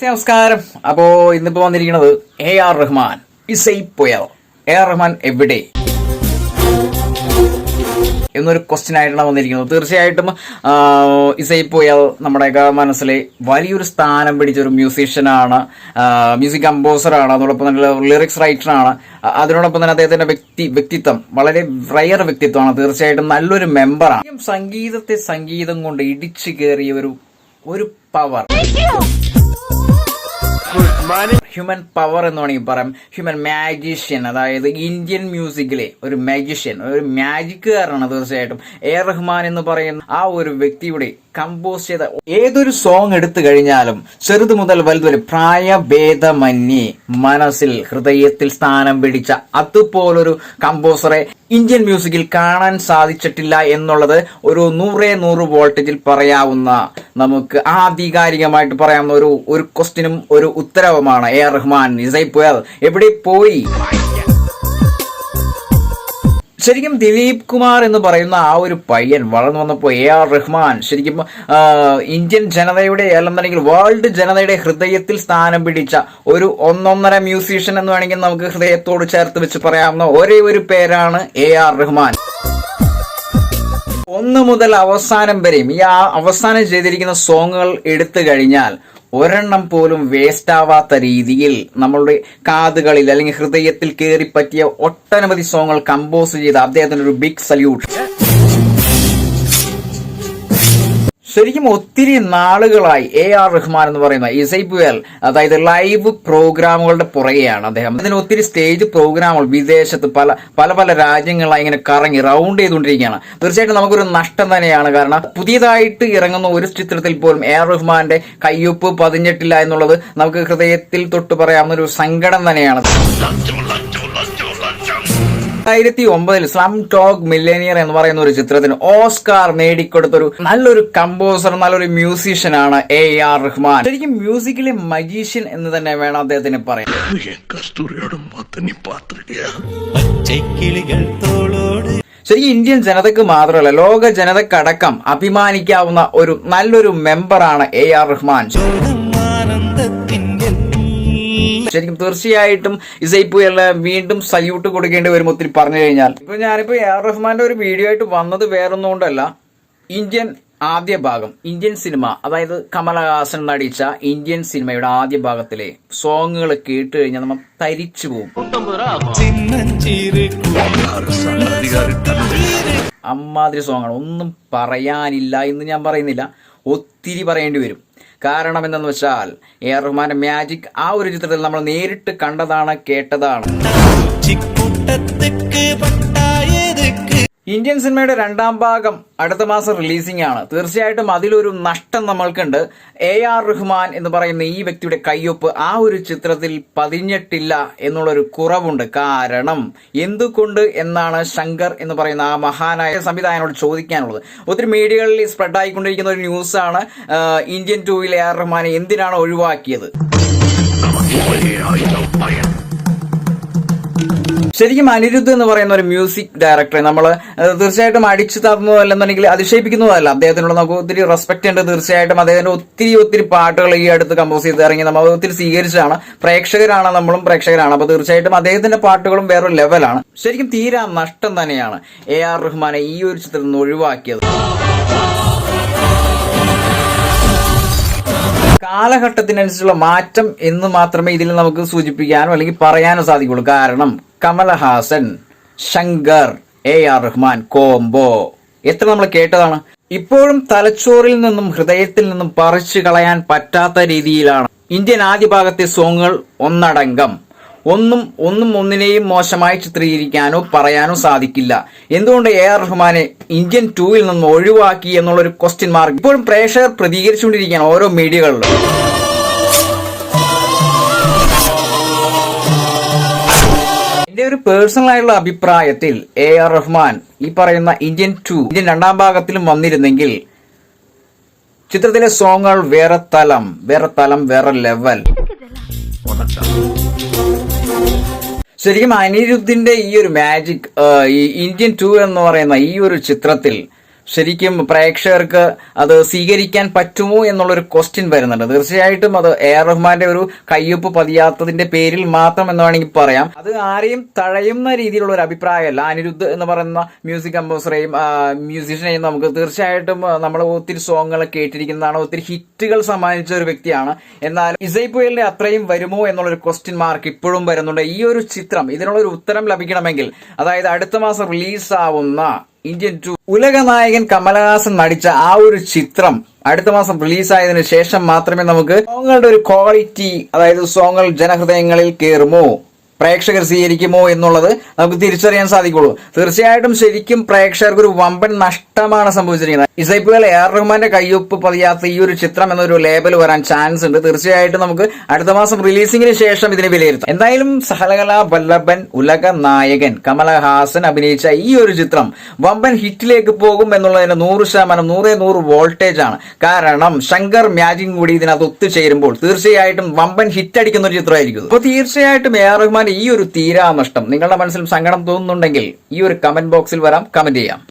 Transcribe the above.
നമസ്കാരം. അപ്പോ ഇന്നിപ്പോ വന്നിരിക്കുന്നത് AR റഹ്മാൻ ഇസൈപ്പോയാൽ. AR റഹ്മാൻ എവിടെ എന്നൊരു ക്വസ്റ്റ്യൻ ആയിട്ടാണ് വന്നിരിക്കുന്നത്. തീർച്ചയായിട്ടും ഇസൈപ്പോയാൽ നമ്മുടെയൊക്കെ മനസ്സിലെ വലിയൊരു സ്ഥാനം പിടിച്ച ഒരു മ്യൂസീഷ്യനാണ്, മ്യൂസിക് കമ്പോസറാണ്, അതോടൊപ്പം തന്നെ ലിറിക്സ് റൈറ്ററാണ്. അതിനോടൊപ്പം തന്നെ അദ്ദേഹത്തിന്റെ വ്യക്തിത്വം വളരെ റയർ വ്യക്തിത്വമാണ്. തീർച്ചയായിട്ടും നല്ലൊരു മെമ്പറാണ്. സംഗീതത്തെ സംഗീതം കൊണ്ട് ഇടിച്ചു കയറിയ ഒരു പവർ, ഹ്യൂമൻ പവർ എന്ന് വേണമെങ്കിൽ പറയാം. ഹ്യൂമൻ മാജീഷ്യൻ, അതായത് ഇന്ത്യൻ മ്യൂസിക്കിലെ ഒരു മാജീഷ്യൻ, ഒരു മാജിക്കുകാരനാണ് തീർച്ചയായിട്ടും AR റഹ്മാൻ എന്ന് പറയുന്ന ആ ഒരു വ്യക്തിയുടെ കമ്പോസ് ചെയ്ത ഏതൊരു സോങ് എടുത്തു കഴിഞ്ഞാലും ചെറുതു മുതൽ വലുതുവരെ പ്രായഭേദമന്യേ മനസ്സിൽ ഹൃദയത്തിൽ സ്ഥാനം പിടിച്ച അതുപോലൊരു കമ്പോസറെ ഇന്ത്യൻ മ്യൂസിക്കിൽ കാണാൻ സാധിച്ചിട്ടില്ല എന്നുള്ളത് ഒരു 100 വോൾട്ടേജിൽ പറയാവുന്ന, നമുക്ക് ആധികാരികമായിട്ട് പറയാവുന്ന ഒരു ക്വസ്റ്റ്യനും ഒരു ഉത്തരവുമാണ്. AR റഹ്മാൻ ഇസൈപ്പോയാൽ എവിടെ പോയി? ശരിക്കും ദിലീപ് കുമാർ എന്ന് പറയുന്ന ആ ഒരു പയ്യൻ വളർന്നു വന്നപ്പോൾ AR റഹ്മാൻ ശരിക്കും ഇന്ത്യൻ ജനതയുടെ അല്ലെന്നുണ്ടെങ്കിൽ വേൾഡ് ജനതയുടെ ഹൃദയത്തിൽ സ്ഥാനം പിടിച്ച ഒരു ഒന്നൊന്നര മ്യൂസീഷ്യൻ എന്ന് വേണമെങ്കിൽ നമുക്ക് ഹൃദയത്തോട് ചേർത്ത് വെച്ച് പറയാവുന്ന ഒരേ ഒരു പേരാണ് AR റഹ്മാൻ. 1 മുതൽ അവസാനം വരെയും ഈ അവസാനം ചെയ്തിരിക്കുന്ന സോങ്ങുകൾ എടുത്തു കഴിഞ്ഞാൽ ഒരെണ്ണം പോലും വേസ്റ്റ് ആവാത്ത രീതിയിൽ നമ്മളുടെ കാതുകളിൽ അല്ലെങ്കിൽ ഹൃദയത്തിൽ കയറി പറ്റിയ ഒട്ടനവധി സോങ്ങുകൾ കമ്പോസ് ചെയ്ത അദ്ദേഹത്തിന് ഒരു ബിഗ് സല്യൂട്ട്. ശരിക്കും ഒത്തിരി നാളുകളായി AR റഹ്മാൻ എന്ന് പറയുന്ന ഇസൈപ്പോയാൽ, അതായത് ലൈവ് പ്രോഗ്രാമുകളുടെ പുറകെയാണ് അദ്ദേഹം. അതിന് ഒത്തിരി സ്റ്റേജ് പ്രോഗ്രാമുകൾ വിദേശത്ത് പല രാജ്യങ്ങളായി ഇങ്ങനെ കറങ്ങി റൗണ്ട് ചെയ്തുകൊണ്ടിരിക്കുകയാണ്. തീർച്ചയായിട്ടും നമുക്കൊരു നഷ്ടം തന്നെയാണ്. കാരണം പുതിയതായിട്ട് ഇറങ്ങുന്ന ഒരു ചിത്രത്തിൽ പോലും AR റഹ്മാന്റെ കയ്യൊപ്പ് പതിഞ്ഞിട്ടില്ല എന്നുള്ളത് നമുക്ക് ഹൃദയത്തിൽ തൊട്ട് പറയാവുന്ന ഒരു സങ്കടം തന്നെയാണ്. 2009 സ്ലം ഡോഗ് മില്ലേനിയർ എന്ന് പറയുന്ന ഒരു ചിത്രത്തിന് ഓസ്കാർ നേടിക്കൊടുത്തൊരു നല്ലൊരു കമ്പോസർ, നല്ലൊരു മ്യൂസീഷ്യനാണ് AR റഹ്മാൻ. ശരിക്കും മ്യൂസിക്കിലെ മജീഷ്യൻ എന്ന് തന്നെ വേണം അദ്ദേഹത്തിന് പറയാൻ. ശരിക്കും ഇന്ത്യൻ ജനതയ്ക്ക് മാത്രമല്ല ലോക ജനതക്കടക്കം അഭിമാനിക്കാവുന്ന ഒരു നല്ലൊരു മെമ്പറാണ് AR റഹ്മാൻ. ശരിക്കും തീർച്ചയായിട്ടും ഇസൈപ്പോയാലിന് വീണ്ടും സല്യൂട്ട് കൊടുക്കേണ്ടി വരും ഒത്തിരി പറഞ്ഞു കഴിഞ്ഞാൽ. ഇപ്പൊ ഞാനിപ്പോ AR റഹ്മാന്റെ ഒരു വീഡിയോ ആയിട്ട് വന്നത് വേറൊന്നുകൊണ്ടല്ല, ആദ്യ ഭാഗം ഇന്ത്യൻ സിനിമ, അതായത് കമലഹാസൻ നടിച്ച ഇന്ത്യൻ സിനിമയുടെ ആദ്യ ഭാഗത്തിലെ സോങ്ങുകൾ കേട്ട് കഴിഞ്ഞാൽ നമ്മൾ തരിച്ചു പോകും. അമ്മാതിരി സോങ്ങാണ്, ഒന്നും പറയാനില്ല എന്ന് ഞാൻ പറയുന്നില്ല, ഒത്തിരി പറയേണ്ടി വരും. കാരണം എന്തെന്ന് വെച്ചാൽ AR റഹ്മാന്റെ മാജിക് ആ ഒരു ചിത്രത്തിൽ നമ്മൾ നേരിട്ട് കണ്ടതാണ്, കേട്ടതാണ്. ഇന്ത്യൻ സിനിമയുടെ 2ാം ഭാഗം അടുത്ത മാസം റിലീസിംഗ് ആണ്. തീർച്ചയായിട്ടും അതിലൊരു നഷ്ടം നമ്മൾക്കുണ്ട്. AR റഹ്മാൻ എന്ന് പറയുന്ന ഈ വ്യക്തിയുടെ കയ്യൊപ്പ് ആ ഒരു ചിത്രത്തിൽ പതിഞ്ഞിട്ടില്ല എന്നുള്ളൊരു കുറവുണ്ട്. കാരണം എന്തുകൊണ്ട് എന്നാണ് ശങ്കർ എന്ന് പറയുന്ന ആ മഹാനായ സംവിധായകനോട് ചോദിക്കാനുള്ളത്. ഒത്തിരി മീഡിയകളിൽ സ്പ്രെഡ് ആയിക്കൊണ്ടിരിക്കുന്ന ഒരു ന്യൂസാണ് ഇന്ത്യൻ 2-ൽ AR റഹ്മാനെ എന്തിനാണ് ഒഴിവാക്കിയത്. ശരിക്കും അനിരുദ്ധ് എന്ന് പറയുന്ന ഒരു മ്യൂസിക് ഡയറക്ടറെ നമ്മൾ തീർച്ചയായിട്ടും അടിച്ചു തന്നതല്ലെന്നുണ്ടെങ്കിൽ അതിശയിപ്പിക്കുന്നതല്ല. അദ്ദേഹത്തിനുള്ള നമുക്ക് ഒത്തിരി റെസ്പെക്ട് ഉണ്ട്. തീർച്ചയായിട്ടും അദ്ദേഹത്തിന്റെ ഒത്തിരി പാട്ടുകൾ ഈ അടുത്ത് കമ്പോസ് ചെയ്ത് ഇറങ്ങി നമ്മൾ ഒത്തിരി സ്വീകരിച്ചാണ്. പ്രേക്ഷകരാണ്, നമ്മളും പ്രേക്ഷകരാണ്. അപ്പൊ തീർച്ചയായിട്ടും അദ്ദേഹത്തിന്റെ പാട്ടുകളും വേറൊരു ലെവലാണ്. ശരിക്കും തീരാ നഷ്ടം തന്നെയാണ് AR റഹ്മാനെ ഈ ഒരു ചിത്രത്തിൽ നിന്ന് ഒഴിവാക്കിയത്. കാലഘട്ടത്തിനനുസരിച്ചുള്ള മാറ്റം എന്ന് മാത്രമേ ഇതിൽ നമുക്ക് സൂചിപ്പിക്കാനോ അല്ലെങ്കിൽ പറയാനോ സാധിക്കുള്ളൂ. കാരണം കമലഹാസൻ, ശങ്കർ, AR റഹ്മാൻ കോംബോ എത്ര നമ്മൾ കേട്ടതാണ്. ഇപ്പോഴും തലച്ചോറിൽ നിന്നും ഹൃദയത്തിൽ നിന്നും പറിച്ചു കളയാൻ പറ്റാത്ത രീതിയിലാണ് ഇന്ത്യൻ ആദ്യ ഭാഗത്തെ സോങ്ങുകൾ ഒന്നടങ്കം. ഒന്നിനെയും മോശമായി ചിത്രീകരിക്കാനോ പറയാനോ സാധിക്കില്ല. എന്തുകൊണ്ട് AR റഹ്മാനെ ഇന്ത്യൻ 2-ൽ നിന്ന് ഒഴിവാക്കി എന്നുള്ളൊരു ക്വസ്റ്റ്യൻ മാർക്ക് ഇപ്പോഴും പ്രേക്ഷകർ പ്രതികരിച്ചുകൊണ്ടിരിക്കുകയാണ് ഓരോ മീഡിയകളിലും. എന്റെ ഒരു പേഴ്സണൽ ആയിട്ടുള്ള അഭിപ്രായത്തിൽ AR റഹ്മാൻ ഈ പറയുന്ന ഇന്ത്യൻ 2-ാം ഭാഗത്തിലും വന്നിരുന്നെങ്കിൽ ചിത്രത്തിലെ സോങ്ങുകൾ വേറെ തലം, വേറെ ലെവൽ. ശരിക്കും അനിരുദ്ധിന്റെ ഈ ഒരു മാജിക് ഈ ഇന്ത്യൻ 2 എന്ന് പറയുന്ന ഈ ഒരു ചിത്രത്തിൽ ശരിക്കും പ്രേക്ഷകർക്ക് അത് സ്വീകരിക്കാൻ പറ്റുമോ എന്നുള്ളൊരു ക്വസ്റ്റ്യൻ വരുന്നുണ്ട്. തീർച്ചയായിട്ടും അത് എ.ആർ. റഹ്മാന്റെ ഒരു കയ്യൊപ്പ് പതിയാത്തതിന്റെ പേരിൽ മാത്രം എന്ന് വേണമെങ്കിൽ പറയാം. അത് ആരെയും തഴയുന്ന രീതിയിലുള്ള ഒരു അഭിപ്രായമല്ല. അനിരുദ്ധ് എന്ന് പറയുന്ന മ്യൂസിക് കമ്പോസറെയും മ്യൂസീഷ്യനെയും നമുക്ക് തീർച്ചയായിട്ടും നമ്മൾ ഒത്തിരി സോങ്ങുകൾ കേട്ടിരിക്കുന്നതാണ്, ഒത്തിരി ഹിറ്റുകൾ സമ്മാനിച്ച ഒരു വ്യക്തിയാണ്. എന്നാൽ ഇസൈപ്പുയലിന്റെ അത്രയും വരുമോ എന്നുള്ളൊരു ക്വസ്റ്റ്യൻ മാർക്ക് ഇപ്പോഴും വരുന്നുണ്ട്. ഈ ഒരു ചിത്രം ഇതിനുള്ളൊരു ഉത്തരം ലഭിക്കണമെങ്കിൽ, അതായത് അടുത്ത മാസം റിലീസാവുന്ന ഇന്ത്യൻ 2 ഉലക നായകൻ കമലഹാസൻ നടിച്ച ആ ഒരു ചിത്രം അടുത്ത മാസം റിലീസായതിനു ശേഷം മാത്രമേ നമുക്ക് സോങ്ങുകളുടെ ഒരു ക്വാളിറ്റി, അതായത് സോങ്ങുകൾ ജനഹൃദയങ്ങളിൽ കയറുമോ, പ്രേക്ഷകർ സ്വീകരിക്കുമോ എന്നുള്ളത് നമുക്ക് തിരിച്ചറിയാൻ സാധിക്കുള്ളൂ. തീർച്ചയായിട്ടും ശരിക്കും പ്രേക്ഷകർക്ക് ഒരു വമ്പൻ നഷ്ടമാണ് സംഭവിച്ചിരിക്കുന്നത്. ഇസൈപ്പുകൾ എ.ആർ. റഹ്മാന്റെ കയ്യൊപ്പ് പതിയാത്ത ഈ ഒരു ചിത്രം എന്നൊരു ലേബൽ വരാൻ ചാൻസ് ഉണ്ട്. തീർച്ചയായിട്ടും നമുക്ക് അടുത്ത മാസം റിലീസിംഗിന് ശേഷം ഇതിനെ വിലയിരുത്താം. എന്തായാലും സഹലകലാ വല്ലഭൻ ഉലക നായകൻ കമലഹാസൻ അഭിനയിച്ച ഈ ഒരു ചിത്രം വമ്പൻ ഹിറ്റിലേക്ക് പോകും എന്നുള്ളതിന് 100% 100 വോൾട്ടേജ് ആണ്. കാരണം ശങ്കർ മ്യാജിക് കൂടി ഇതിനകത്ത് ഒത്തുചേരുമ്പോൾ തീർച്ചയായിട്ടും വമ്പൻ ഹിറ്റ് അടിക്കുന്ന ഒരു ചിത്രമായിരിക്കും. അപ്പോൾ തീർച്ചയായിട്ടും എ.ആർ. റഹ്മാൻ ഈ ഒരു തീരാനഷ്ടം നിങ്ങളുടെ മനസ്സിൽ സങ്കടം തോന്നുന്നുണ്ടെങ്കിൽ ഈ ഒരു കമന്റ് ബോക്സിൽ വരാം, കമന്റ് ചെയ്യാം.